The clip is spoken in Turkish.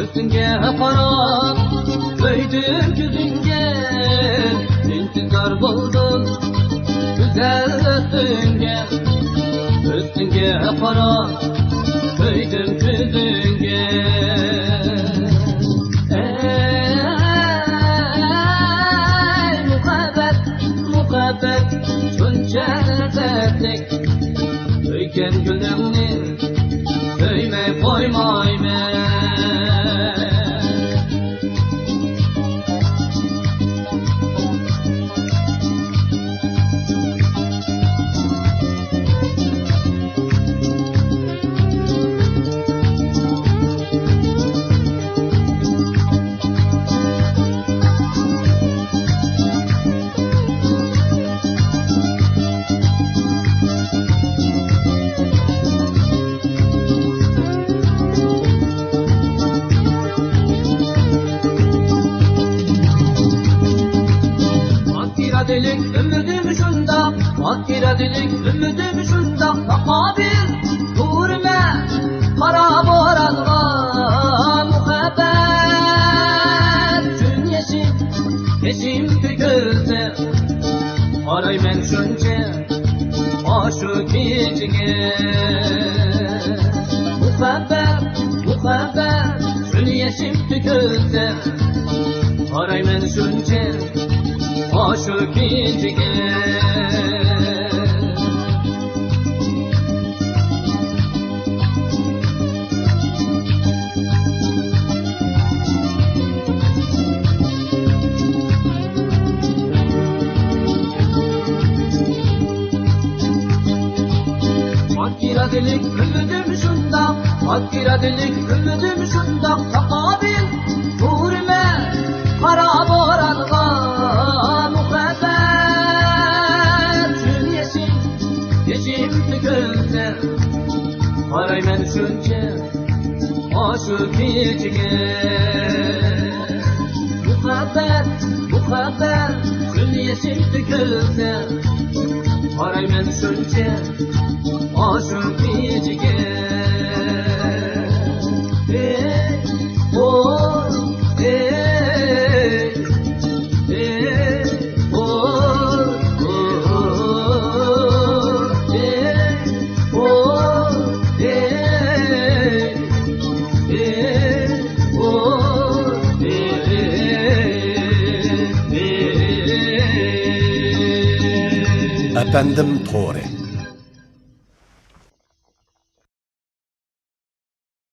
Üstünge qarab ko'ydim ko'zingga, intizor bo'ldim güzel üstünge. Üstünge qarab ko'ydim ko'zingga. Ey muhabbet, muhabbet shuncha lezzetlik, ko'ygan gulingni ko'ymay qo'ymayman. Dilik ümidim şunda, Makira dilik ümidim şunda. Takabil vurma kara boranğa, muhabbet gün yeşim, yeşim tükülse. Araymen şunca aşık içine. Muhabbet, muhabbet gün yeşim tükülse. Araymen şunca aşık içine. Makira dilik ümidim şunda, Makira dilik ümidim şunda. Takabil vurma kara boranğa, araymen şunca aşık içine. Muhabbet, muhabbet gül yeşil tükülse. Araymen şunca aşık içine. Ey, oh, ey, ey, oh, oh, ey, oh. Efendim Tore